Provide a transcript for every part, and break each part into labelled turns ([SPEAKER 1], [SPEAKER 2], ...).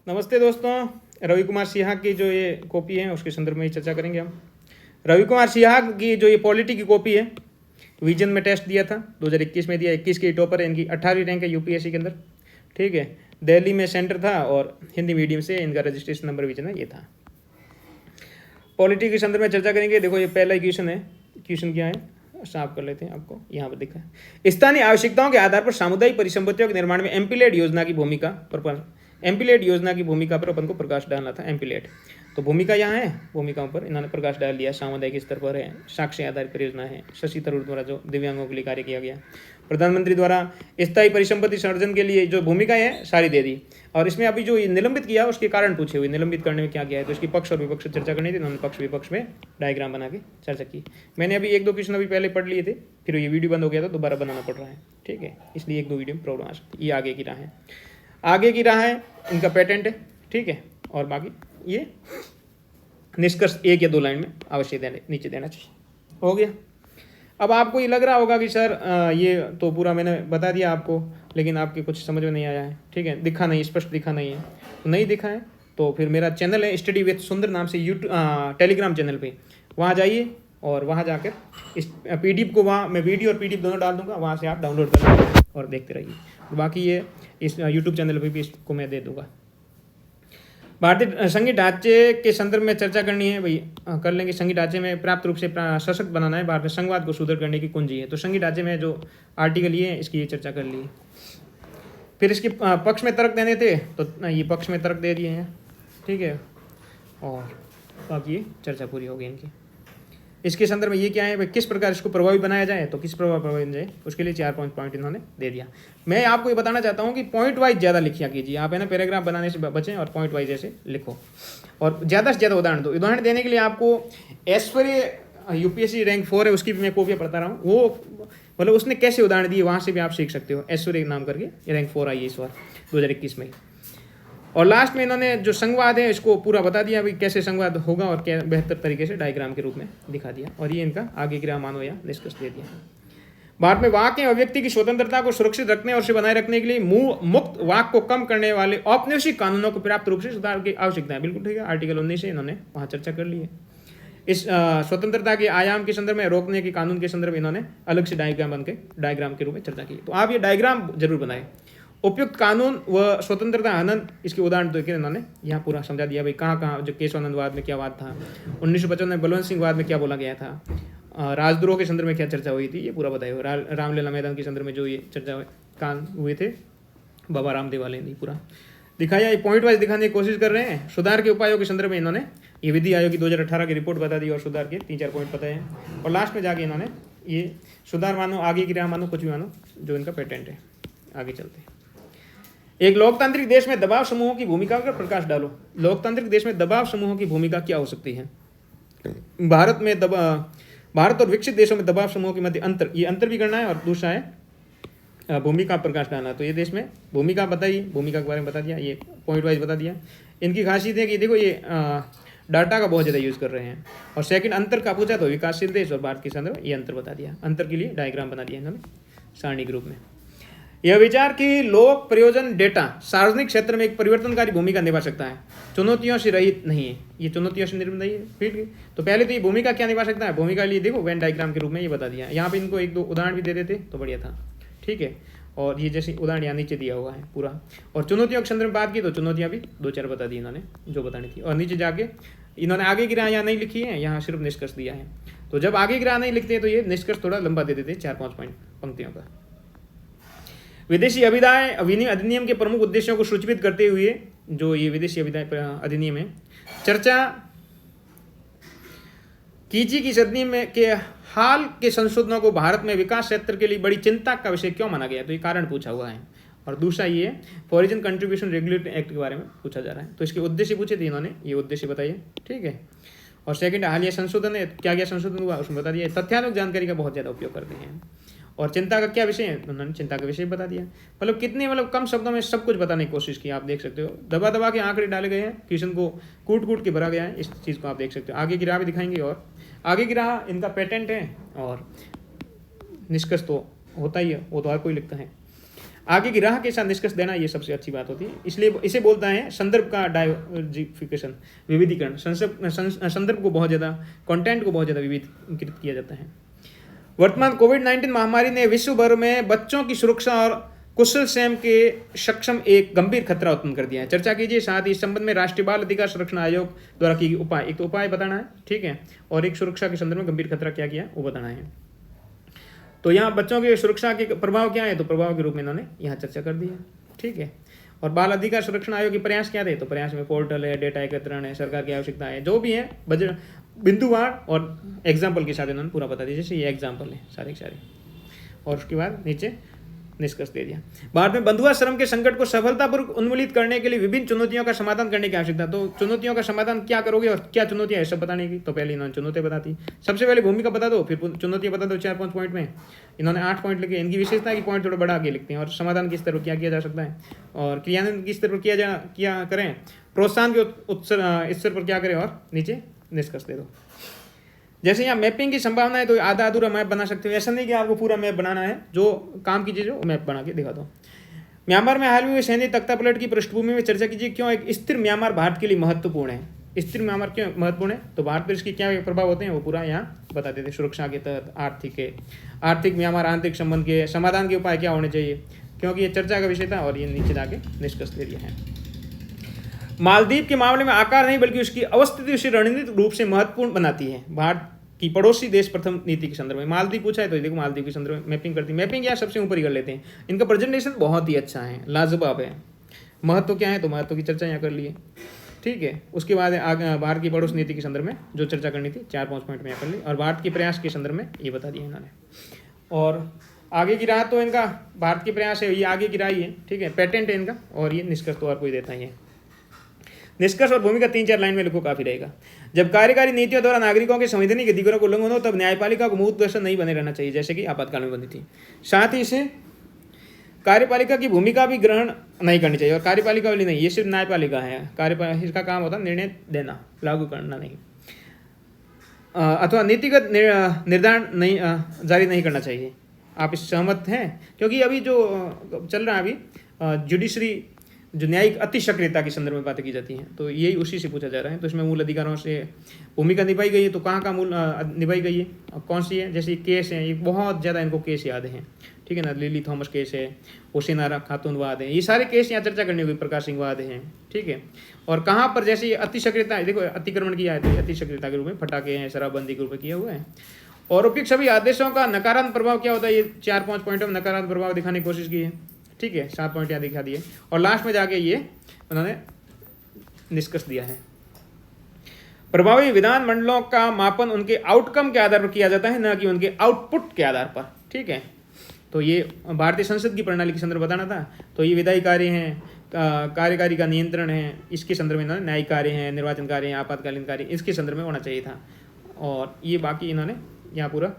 [SPEAKER 1] नमस्ते दोस्तों, रवि कुमार सिन्हा की जो ये कॉपी है उसके संदर्भ में ही चर्चा करेंगे हम। रवि कुमार सिन्हा की जो ये पॉलिटी की कॉपी है, विजन में टेस्ट दिया था 2021 में, दिया 21 की टॉपर है, इनकी 18वीं रैंक है यूपीएससी के अंदर। ठीक है, दिल्ली में सेंटर था और हिंदी मीडियम से इनका रजिस्ट्रेशन नंबर विजन है, ये था। पॉलिटी के संदर्भ में चर्चा करेंगे। देखो ये पहला क्वेश्चन है, क्वेश्चन क्या है साफ कर लेते हैं, आपको यहाँ पर दिखा है। स्थानीय आवश्यकताओं के आधार पर सामुदायिक परिसंपत्तियों के निर्माण में एमपीलेड योजना की भूमिका पर एमपीलेड योजना की भूमिका पर अपन को प्रकाश डालना था। एमपीलेड तो भूमिका यहाँ है, भूमिकाओं पर इन्होंने प्रकाश डाल दिया। सामुदायिक स्तर पर है, साक्ष्य आधारित परियोजना है, शशि थरूर द्वारा जो दिव्यांगों के लिए कार्य किया गया, प्रधानमंत्री द्वारा स्थायी परिसंपत्ति सर्जन के लिए जो भूमिका है सारी दे दी। और इसमें अभी जो ये निलंबित किया उसके कारण पूछे हुए, निलंबित करने में क्या किया है, तो इसकी पक्ष और विपक्ष चर्चा करनी थी। इन्होंने पक्ष विपक्ष में डायग्राम बना के चर्चा की। मैंने अभी 1-2 क्वेश्चन अभी पहले पढ़ लिए थे, फिर ये वीडियो बंद हो गया था, दोबारा बनाना पड़ रहा है। ठीक है, इसलिए 1-2 वीडियो में प्रॉब्लम आ सकती है। ये आगे की राह है, आगे की राह है, इनका पेटेंट है। ठीक है, और बाकी ये निष्कर्ष 1 या 2 लाइन में अवश्य नीचे देना चाहिए। हो गया। अब आपको ये लग रहा होगा कि सर ये तो पूरा मैंने बता दिया आपको, लेकिन आपके कुछ समझ में नहीं आया है। ठीक है, दिखा नहीं, स्पष्ट दिखा नहीं है, तो नहीं दिखा है तो फिर मेरा चैनल है स्टडी विद सुंदर नाम से, टेलीग्राम चैनल पे वहाँ जाइए और वहाँ जाकर इस PDF को, वहाँ मैं वीडियो और PDF दोनों डाल दूंगा, वहाँ से आप डाउनलोड कर लीजिए और देखते रहिए। बाकी ये इस यूट्यूब चैनल पे भी इसको मैं दे दूंगा। भारतीय संघीय ढांचे के संदर्भ में चर्चा करनी है भाई, कर लेंगे। संघीय ढांचे में पर्याप्त रूप से सशक्त बनाना है, भारत में संघवाद को सुदृढ़ करने की कुंजी है। तो संघीय ढांचे में जो आर्टिकल ये है इसकी ये चर्चा कर ली। फिर इसके पक्ष में तर्क देने थे तो ये पक्ष में तर्क दे दिए हैं। ठीक है, और बाकी ये चर्चा पूरी होगी इनकी। इसके संदर्भ में ये क्या है भाई, किस प्रकार इसको प्रभावी बनाया जाए, तो किस प्रकार प्रभावी बन जाए उसके लिए 4 पॉइंट इन्होंने दे दिया। मैं आपको ये बताना चाहता हूँ कि पॉइंट वाइज ज़्यादा लिखिया कीजिए आप, है ना, पैराग्राफ बनाने से बचें और पॉइंट वाइज ऐसे लिखो और ज़्यादा से ज़्यादा उदाहरण दो। उदाहरण देने के लिए आपको ऐश्वर्य यूपीएससी रैंक 4 है, उसकी भी मैं कॉपियाँ पढ़ता रहा हूँ, वो मतलब उसने कैसे उदाहरण दिए वहाँ से भी आप सीख सकते हो। ऐश्वर्य नाम करके रैंक 4 आई है इस बार 2021 में। और लास्ट में इन्होंने जो संघवाद है इसको पूरा बता दिया भाई, कैसे संघवाद होगा और क्या बेहतर तरीके से डायग्राम के रूप में दिखा दिया। और ये इनका आगे की राह मानो या निष्कर्ष दे दिया। भारत में वाक एवं व्यक्ति की स्वतंत्रता को सुरक्षित रखने और उसे बनाए रखने के लिए मुक्त वाक को कम करने वाले औपनिवेशिक कानूनों को पर्याप्त रूप से सुधार की आवश्यकता है। बिल्कुल ठीक है, आर्टिकल 19 से इन्होंने वहाँ चर्चा कर ली है। इस स्वतंत्रता के आयाम के संदर्भ में रोकने के कानून के संदर्भ में इन्होंने अलग से डायग्राम के रूप में चर्चा की। तो आप ये डायग्राम जरूर बनाए। उपयुक्त कानून व स्वतंत्रता हनन इसके उदाहरण देकर इन्होंने यहाँ पूरा समझा दिया भाई, कहाँ कहाँ जो केशवानंदवाद में क्या वाद था, 1955 में बलवंत सिंह वाद में क्या बोला गया था, राजद्रोह के संदर्भ में क्या चर्चा हुई थी, ये पूरा बताया हुआ। रामलीला मैदान के संदर्भ में जो ये चर्चा कान हुए थे बाबा रामदेव वाले ने पूरा दिखाया। ये पॉइंट वाइज दिखाने की कोशिश कर रहे हैं। सुधार के उपायों के संदर्भ में इन्होंने ये विधि आयोग की 2018 की रिपोर्ट बता दी और सुधार के 3-4 पॉइंट बताए हैं। और लास्ट में जाके इन्होंने ये सुधार मानो, आगे की राह मानो, कुछ भी मानो, जो इनका पेटेंट है। आगे चलते हैं। एक लोकतांत्रिक देश में दबाव समूहों की भूमिका पर प्रकाश डालो। लोकतांत्रिक देश में दबाव समूहों की भूमिका क्या हो सकती है? भारत और विकसित देशों में दबाव समूहों के मध्य अंतर, ये अंतर भी करना है। और दूसरा है भूमिका प्रकाश डालना। तो ये देश में भूमिका बताइए, भूमिका के बारे में बता दिया, ये पॉइंट वाइज बता दिया। इनकी खासियत है कि देखो ये डाटा का बहुत ज़्यादा यूज़ कर रहे हैं। और सेकंड अंतर का पूछा तो विकासशील देश और भारत के संदर्भ ये अंतर बता दिया। अंतर के लिए डायग्राम बना दिया इन्होंने सारणी के रूप में। यह विचार कि लोक प्रयोजन डेटा सार्वजनिक क्षेत्र में एक परिवर्तनकारी भूमिका निभा सकता है, चुनौतियों से रहित नहीं है। ये चुनौतियों से निर्मित नहीं है। फिर तो पहले तो ये भूमिका क्या निभा सकता है, भूमिका लिए देखो वेन डायग्राम के रूप में ये बता दिया। यहाँ पे इनको 1-2 उदाहरण भी दे देते तो बढ़िया था। ठीक है, और ये जैसे उदाहरण यहाँ नीचे दिया हुआ है पूरा। और चुनौतियों के संदर्भ में बात की तो चुनौतियाँ भी 2-4 बता दी इन्होंने जो बतानी थी। और नीचे जाके इन्होंने आगे की राह यहाँ नहीं लिखी है, यहाँ सिर्फ निष्कर्ष दिया है। तो जब आगे की राह नहीं लिखते तो ये निष्कर्ष थोड़ा लंबा दे देते 4-5 पंक्तियों का। विदेशी अभिदाय अधिनियम के प्रमुख उद्देश्यों को सूचित करते हुए जो ये विदेशी अभिदाय अधिनियम है, चर्चा कीजिए कि इस अधिनियम में के हाल के संशोधनों को भारत में विकास क्षेत्र के लिए बड़ी चिंता का विषय क्यों माना गया। तो ये कारण पूछा हुआ है। और दूसरा ये फॉरेन कंट्रीब्यूशन रेगुलेटरी एक्ट के बारे में पूछा जा रहा है। तो इसके उद्देश्य पूछे थे इन्होंने, ये उद्देश्य बताइए। ठीक है, और सेकंड हालिया संशोधन है, क्या क्या संशोधन हुआ उसमें बता दिया। तथ्यात्मक जानकारी का बहुत ज़्यादा उपयोग करते हैं। और चिंता का क्या विषय है, उन्होंने चिंता का विषय बता दिया। मतलब कितने कम शब्दों में सब कुछ बताने की कोशिश की। आप देख सकते हो दबा दबा के आंकड़े डाले गए हैं, क्वेश्चन को कूट कूट के भरा गया है। इस चीज़ को आप देख सकते हो। आगे की राह भी दिखाएंगे और आगे की राह इनका पेटेंट है और निष्कर्ष तो होता ही है, वो तो हर कोई लिखता है। आगे की राह के साथ निष्कर्ष देना ये सबसे अच्छी बात होती है, इसलिए इसे बोलता है संदर्भ का डाइवर्सिफिकेशन, विविधीकरण। संदर्भ को बहुत ज़्यादा, कंटेंट को बहुत ज़्यादा विविधीकृत किया जाता है। वर्तमान कोविड-19 महामारी ने विश्व भर में बच्चों की सुरक्षा और कुशल स्वयं के सक्षम एक गंभीर खतरा उत्पन्न कर दिया है। चर्चा कीजिए। साथ ही इस संबंध में राष्ट्रीय बाल अधिकार संरक्षण आयोग द्वारा की उपाय, एक तो उपाय बताना है, ठीक है, और एक सुरक्षा के संदर्भ में गंभीर खतरा क्या किया वो बताना है। तो यहाँ बच्चों की सुरक्षा के प्रभाव क्या है, तो प्रभाव के रूप में इन्होंने यहाँ चर्चा कर दी है, ठीक है। और बाल अधिकार संरक्षण आयोग के प्रयास क्या थे, तो प्रयास में पोर्टल है, डेटा एकत्रण है, सरकार की आवश्यकता है, जो भी है बजट बिंदुवार और एग्जाम्पल के साथ इन्होंने पूरा बता दिया। जैसे ये एग्जाम्पल है सारे के सारे, और उसके बाद नीचे निष्कर्ष दे दिया। भारत में बंधुआ श्रम के संकट को सफलतापूर्वक उन्मूलित करने के लिए विभिन्न चुनौतियों का समाधान करने की आवश्यकता। तो चुनौतियों का समाधान क्या करोगे और क्या चुनौतियां है सब बताने की। तो पहले इन्होंने चुनौतियां बताती, सबसे पहले भूमिका बता दो, फिर चुनौतियां बता दो 4-5 पॉइंट में। इन्होंने 8 पॉइंट लिखे, इनकी विशेषता की पॉइंट थोड़ा बड़ा आगे लिखते हैं। और समाधान किस तरह क्या किया जा सकता है और क्रियान्वयन किस तरह किया करें, प्रोत्साहन के स्तर पर क्या करें, और नीचे निष्कर्ष दे दो। जैसे यहाँ मैपिंग की संभावना है तो आधा अधूरा मैप बना सकते हो, ऐसा नहीं कि आपको पूरा मैप बनाना है, जो काम कीजिए जो मैप बना के दिखा दो। म्यांमार में हाल में हुए सैन्य तख्तापलट की पृष्ठभूमि में चर्चा कीजिए, क्यों एक स्थिर म्यांमार भारत के लिए महत्वपूर्ण है। स्थिर म्यांमार क्यों महत्वपूर्ण है, तो भारत पर इसके क्या प्रभाव होते हैं वो पूरा यहाँ बता देते। सुरक्षा के तहत आर्थिक म्यांमार आंतरिक संबंध के समाधान के उपाय क्या होने चाहिए, क्योंकि ये चर्चा का विषय था, और ये नीचे जाके निष्कर्ष दे दिया है। मालदीव के मामले में आकार नहीं बल्कि उसकी अवस्थिति उसे रणनीतिक रूप से महत्वपूर्ण बनाती है। भारत की पड़ोसी देश प्रथम नीति के संदर्भ में मालदीव पूछा है, तो देखो मालदीव के संदर्भ में मैपिंग करती है। मैपिंग यहाँ सबसे ऊपर ही कर लेते हैं। इनका प्रेजेंटेशन बहुत ही अच्छा है, लाजवाब है। महत्व क्या है, तो महत्व की चर्चा यहाँ कर लिए, ठीक है। उसके बाद भारत की पड़ोस नीति के संदर्भ में जो चर्चा करनी थी 4-5 पॉइंट में यहाँ कर ली, और भारत के प्रयास के संदर्भ में ये बता दिया इन्होंने। और आगे की राह तो इनका भारत के प्रयास है, ये आगे की राह ही है, ठीक है, पेटेंट है इनका, और ये निष्कर्ष तो और कोई देता ही है। निष्कर्ष और भूमिका 3-4 लाइन में लिखो, काफी रहेगा। जब कार्यकारी नीतियों द्वारा नागरिकों के संवैधानिक अधिकारों को उल्लंघन हो, तब न्यायपालिका को मूल दर्शन नहीं बने रहना चाहिए, जैसे कि आपातकाल में बनी थी। साथ ही इसे कार्यपालिका की भूमिका भी ग्रहण नहीं करनी चाहिए, और कार्यपालिका वाली नहीं, ये सिर्फ न्यायपालिका है। कार्यपालिका इसका काम होता है निर्णय देना, लागू करना नहीं, अथवा नीतिगत निर्धारण नहीं जारी नहीं करना चाहिए। आप इस सहमत हैं, क्योंकि अभी जो चल रहा है अभी जुडिशरी जो न्यायिक अति सक्रियता के संदर्भ में बातें की जाती हैं, तो यही उसी से पूछा जा रहा है। तो इसमें मूल अधिकारों से भूमिका निभाई गई है, तो कहाँ मूल निभाई गई है और कौन सी है। जैसे केस है, ये बहुत ज़्यादा इनको केस याद हैं, ठीक है ना। लिली थॉमस केस है, हुसैन खातून वाद है, ये सारे केस यहाँ चर्चा करनी होगी। प्रकाश सिंह वाद हैं, ठीक है। और कहाँ पर जैसे अति सक्रियता, देखो अतिक्रमण किया है, तो अति सक्रियता के रूप में फटाके हैं, शराबबंदी के रूप में किया हुआ है। और उपयुक्त सभी आदेशों का नकारात्मक प्रभाव क्या होता है, ये 4-5 पॉइंटों में नकारात्मक प्रभाव दिखाने की कोशिश की है, ठीक है। 7 पॉइंट यहाँ दिखा दिए, और लास्ट में जाके ये उन्होंने निष्कर्ष दिया है। प्रभावी विधान मंडलों का मापन उनके आउटकम के आधार पर किया जाता है, न कि उनके आउटपुट के आधार पर, ठीक है। तो ये भारतीय संसद की प्रणाली के संदर्भ बताना था। तो ये विधायी कार्य हैं, कार्यकारी का नियंत्रण है, इसके संदर्भ में इन्होंने न्यायिक कार्य हैं, निर्वाचन कार्य हैं, आपातकालीन कार्य, इसके संदर्भ में होना चाहिए था। और ये बाकी इन्होंने यहाँ पूरा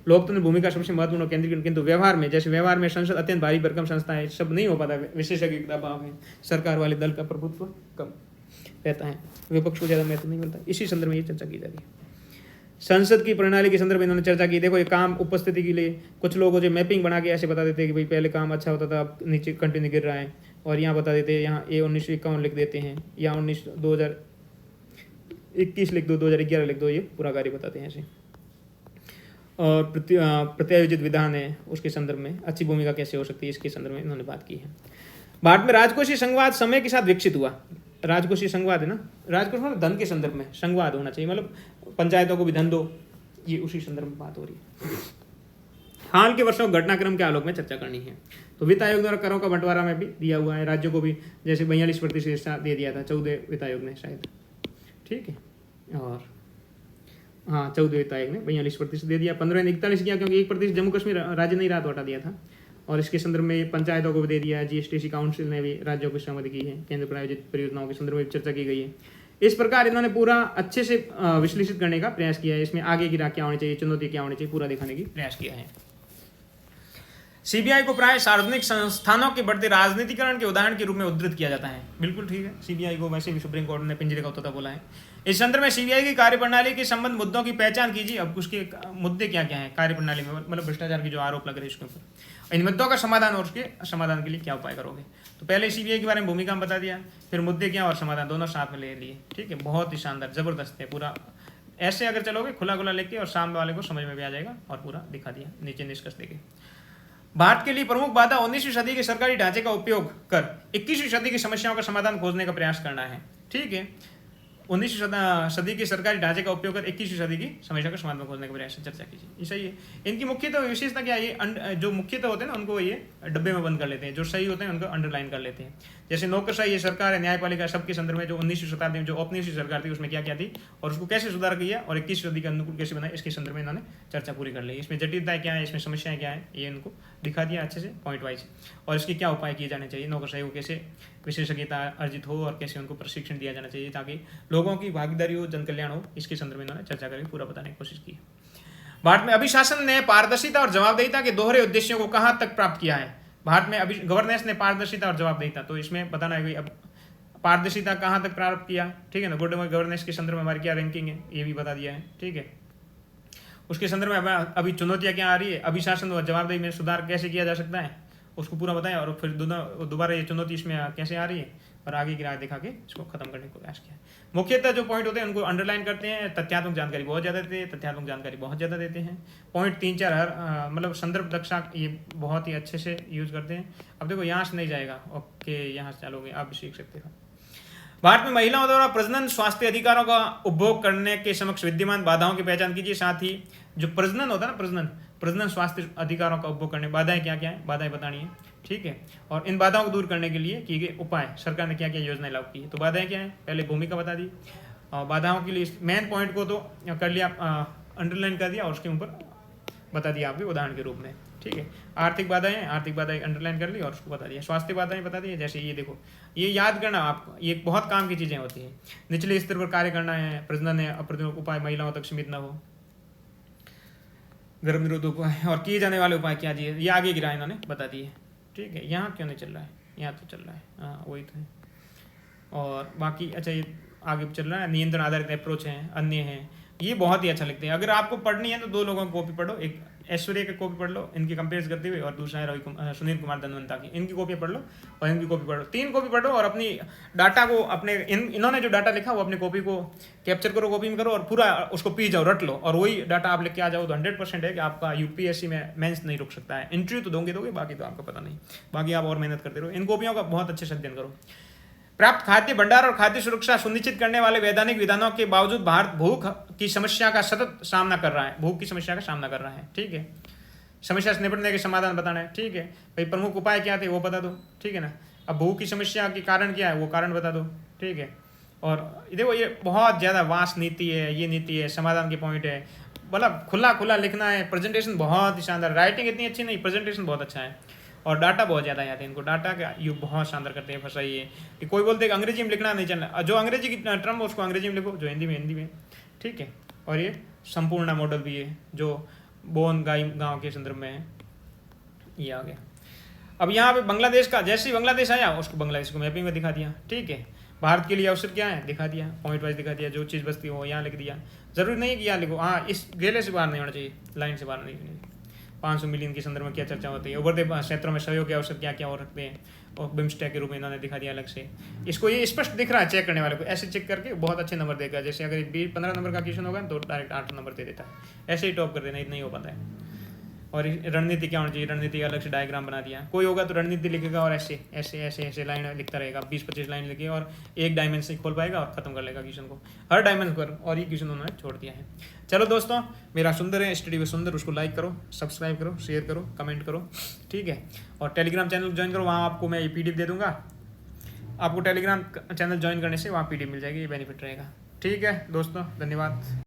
[SPEAKER 1] लोकतंत्र भूमिका सबसे महत्वपूर्ण केंद्रीय, किंतु व्यवहार में, जैसे व्यवहार में संसद अत्यंत भारी भरकम संस्था है, सब नहीं हो पाता, विशेषज्ञ का दबाव है, सरकार वाले दल का प्रभुत्व कम रहता है, विपक्ष को ज़्यादा महत्व नहीं मिलता। इसी संदर्भ में ये चर्चा की जा रही है। संसद की प्रणाली के संदर्भ में इन्होंने चर्चा की। देखो ये काम उपस्थिति के लिए कुछ लोग जो मैपिंग बना के ऐसे बता देते हैं कि भाई पहले काम अच्छा होता था, अब नीचे कंटिन्यू गिर रहा है, और यहाँ बता देते हैं, यहाँ ये 1951 लिख देते हैं, या 2021 लिख दो, 2011 लिख दो, ये पूरा कार्य बताते हैं ऐसे। और प्रत्यायोजित विधान है, उसके संदर्भ में अच्छी भूमिका कैसे हो सकती है, इसके संदर्भ में इन्होंने बात की है। भारत में राजकोषीय संवाद समय के साथ विकसित हुआ। राजकोषीय संवाद है ना, राजकोष मतलब धन के संदर्भ में संवाद होना चाहिए, मतलब पंचायतों को भी धन दो, ये उसी संदर्भ में बात हो रही है। हाल के वर्षों घटनाक्रम के आलोक में चर्चा करनी है। तो वित्त आयोग द्वारा करों का बंटवारा में भी दिया हुआ है, राज्यों को भी जैसे 42% दे दिया था 14 वित्त आयोग ने शायद, ठीक है। और हाँ 14 वित्त आयोग ने 42% दे दिया, 15 ने 41 किया, क्योंकि 1% जम्मू कश्मीर राज्य नहीं रहा तो हटा दिया था। और इसके संदर्भ में पंचायतों को भी दे दिया है, जीएसटीसी काउंसिल ने भी राज्यों को सहमति की है, केंद्र प्रायोजित परियोजनाओं के संदर्भ में चर्चा की गई है। इस प्रकार इन्होंने पूरा अच्छे से विश्लेषित करने का प्रयास किया है। इसमें आगे की राह क्या होनी चाहिए, चुनौती क्या होनी चाहिए, पूरा दिखाने की प्रयास किया है। सीबीआई को प्राय सार्वजनिक संस्थानों के बढ़ते राजनीतिकरण के उदाहरण के रूप में उद्धृत किया जाता है। बिल्कुल ठीक है, सीबीआई को वैसे भी सुप्रीम कोर्ट ने पिंजरे का तोता बोला है। इस संदर्भ में सीबीआई की कार्यप्रणाली के संबंध मुद्दों की पहचान कीजिए। अब उसके मुद्दे क्या क्या है कार्यप्रणाली में, मतलब भ्रष्टाचार के जो आरोप लग रहे हैं इसके ऊपर, इन मुद्दों का समाधान और उसके समाधान के लिए क्या उपाय करोगे। तो पहले सीबीआई के बारे में भूमिका बता दिया, फिर मुद्दे क्या और समाधान दोनों साथ में ले लिए। ठीक है, बहुत ही शानदार, जबरदस्त है पूरा। ऐसे अगर चलोगे खुला खुला लेके और सामने वाले को समझ में भी आ जाएगा और पूरा दिखा दिया नीचे निष्कर्ष देके। भारत के लिए प्रमुख बाधा 19वीं सदी के सरकारी ढांचे का उपयोग कर 21वीं सदी की समस्याओं का समाधान खोजने का प्रयास करना है। ठीक है, 19वीं सदी के सरकारी ढांचे का उपयोग कर 21वीं सदी की समस्या का समाधान खोजने का प्रयास चर्चा कीजिए। ये सही है। इनकी मुख्यतः विशेषता क्या है, ये जो मुख्यतः होते हैं ना उनको ये डब्बे में बंद कर लेते हैं, जो सही होते हैं उनको अंडरलाइन कर लेते हैं। जैसे नौकरशाही ये सरकार है, न्यायपालिका, सबके संदर्भ में जो 19वीं शताब्दी में जो औपनिवेशिक सरकार थी उसमें क्या क्या थी और उसको कैसे सुधार किया और 21वीं सदी के अनुकूल कैसे बनाया, इसके संदर्भ में इन्होंने चर्चा पूरी कर ली। इसमें जटिलताएं क्या है, इसमें समस्याएं क्या है, ये इनको दिखा दिया अच्छे से पॉइंट वाइज, और इसके क्या उपाय किए जाने चाहिए, नौकरशाही को कैसे विशेषज्ञता अर्जित हो और कैसे उनको प्रशिक्षण दिया जाना चाहिए ताकि लोगों की भागीदारी हो, जन कल्याण हो, इसके संदर्भ में इन्होंने चर्चा करके पूरा बताने की कोशिश की। भारत में अभिशासन ने पारदर्शिता और जवाबदेहिता के दोहरे उद्देश्यों को कहां तक प्राप्त किया है। भारत में गवर्नेंस ने पारदर्शिता और जवाबदेहिता, तो इसमें बताना है अब पारदर्शिता कहां तक प्राप्त किया। ठीक है ना, गुड गवर्नेंस के संदर्भ में हमारी क्या रैंकिंग है ये भी बता दिया है। ठीक है, उसके संदर्भ में अभी चुनौतियां क्या आ रही है, अभिशासन और जवाबदेही में सुधार कैसे किया जा सकता है उसको पूरा बताया, और फिर दोबारा ये चुनौती इसमें कैसे आ रही है और आगे की राय दिखा के इसको खत्म करने को प्रयास किया। मुख्यतः जो पॉइंट होते हैं उनको अंडरलाइन करते हैं। तथ्यात्मक जानकारी बहुत ज़्यादा देते हैं, तथ्यात्मक जानकारी बहुत ज़्यादा देते हैं। पॉइंट 3-4 हर मतलब संदर्भ दक्षा ये बहुत ही अच्छे से यूज करते हैं। अब देखो यहाँ से नहीं जाएगा, ओके यहाँ से चलोगे आप भी सीख सकते हो। भारत में महिलाओं द्वारा प्रजनन स्वास्थ्य अधिकारों का उपभोग करने के समक्ष विद्यमान बाधाओं की पहचान कीजिए। साथ ही जो प्रजनन होता है ना, प्रजनन स्वास्थ्य अधिकारों का उपभोग करने बाधाएं क्या क्या है, बाधाएं बतानी है। ठीक है, और इन बाधाओं को दूर करने के लिए किए गए उपाय, सरकार ने क्या क्या योजनाएं लागू की है। तो बाधाएं क्या है, पहले भूमिका बता दी, और बाधाओं के लिए मेन पॉइंट को तो कर लिया, अंडरलाइन कर दिया और उसके ऊपर बता दिया आपके उदाहरण के रूप में। ठीक है, आर्थिक बाधाएं अंडरलाइन कर ली और उसको बता दिया। स्वास्थ्य बाधाएं बता दी, जैसे ये देखो, ये याद करना आपको, ये बहुत काम की चीजें होती हैं। निचले स्तर पर कार्य करना है, प्रजनन है, अप्रजनक उपाय महिलाओं तक सीमित न हो, गर्भ निरोधक उपाय और किए जाने वाले उपाय क्या दिए, ये आगे गिरा इन्होंने बता दिए। ठीक है, यहाँ क्यों नहीं चल रहा है, यहाँ तो चल रहा है, हाँ वही तो है। और बाकी अच्छा ये आगे चल रहा है, नियंत्रण आधारित अप्रोच है, अन्य है, ये बहुत ही अच्छा लगता है। अगर आपको पढ़नी है तो दो लोगों की कॉपी पढ़ो, एक ऐश्वर्या की कॉपी पढ़ लो इनकी कंपेयर करते हुए, और दूसरा है सुनील कुमार धनवंता की, इनकी कॉपी पढ़ लो और इनकी कॉपी पढ़ लो, 3 कॉपी पढ़ो और अपनी डाटा को अपने इन्होंने जो डाटा लिखा वो अपनी कॉपी को कैप्चर करो, कॉपी में करो और पूरा उसको पी जाओ, रट लो, और वही डाटा आप लेके आ जाओ तो 100% है कि आपका यूपीएससी में मेंस नहीं रुक सकता है। इंटरव्यू तो दोगे, बाकी तो आपको पता नहीं, बाकी आप और मेहनत करते रहो। इन कॉपियों का बहुत अच्छे से अध्ययन करो। प्राप्त खाद्य भंडार और खाद्य सुरक्षा सुनिश्चित करने वाले वैधानिक विधानों के बावजूद भारत भूख की समस्या का सतत सामना कर रहा है, भूख की समस्या का सामना कर रहा है। ठीक है, समस्या से निपटने के समाधान बताना है। ठीक है भाई, प्रमुख उपाय क्या थे वो बता दो। ठीक है ना, अब भूख की समस्या के कारण क्या है वो कारण बता दो। ठीक है, और देखो ये बहुत ज़्यादा वास्ट नीति है, ये नीति है, समाधान के पॉइंट है, मतलब खुला खुला लिखना है, प्रेजेंटेशन बहुत ही शानदार, राइटिंग इतनी अच्छी नहीं, प्रेजेंटेशन बहुत अच्छा है, और डाटा बहुत ज़्यादा याद है इनको, डाटा का यू बहुत शानदार करते हैं। फंसा ये कि कोई बोलते हैं अंग्रेजी में लिखना नहीं चलना, जो अंग्रेजी की टर्म उसको अंग्रेजी में लिखो, जो हिंदी में। ठीक है, और ये संपूर्ण मॉडल भी है जो बोन गांव के संदर्भ में है, ये आ गया। अब यहाँ पे बांग्लादेश का, जैसे ही बांग्लादेश आया उसको बांग्लादेश को मैपिंग में दिखा दिया। ठीक है, भारत के लिए अवसर क्या है दिखा दिया, पॉइंट वाइज दिखा दिया, जो चीज़ बचती हो यहाँ लिख दिया, जरूरी नहीं है कि यहाँ लिखो, हाँ इस गेले से बाहर नहीं होना चाहिए, लाइन से बाहर नहीं। 500 मिलियन के संदर्भ में क्या चर्चा होती है, उभरते क्षेत्रों में सहयोग के अवसर क्या क्या हो रखते हैं, और बिम्स्टेक के रूप में इन्होंने दिखा दिया अलग से। इसको ये स्पष्ट दिख रहा है चेक करने वाले को, ऐसे चेक करके बहुत अच्छे नंबर देगा। जैसे अगर 15 नंबर का क्वेश्चन होगा तो डायरेक्ट 8 नंबर दे देता है, ऐसे ही टॉप कर देना, नहीं हो पाता है। और रणनीति क्या होनी चाहिए, रणनीति अलग से डायग्राम बना दिया, कोई होगा तो रणनीति लिखेगा और ऐसे ऐसे ऐसे ऐसे लाइन लिखता रहेगा, 20-25 लाइन लिखे और एक डायमेंशन खोल पाएगा और खत्म कर लेगा क्वेश्चन को, हर डायमेंशन पर, और ये क्वेश्चन उन्होंने छोड़ दिया है। चलो दोस्तों, मेरा सुंदर है स्टडी विद सुंदर, उसको लाइक करो, सब्सक्राइब करो, शेयर करो, कमेंट करो। ठीक है, और टेलीग्राम चैनल ज्वाइन करो, वहाँ आपको मैं ये PDF दे दूंगा, आपको टेलीग्राम चैनल ज्वाइन करने से वहाँ PDF मिल जाएगी, ये बेनिफिट रहेगा। ठीक है दोस्तों, धन्यवाद।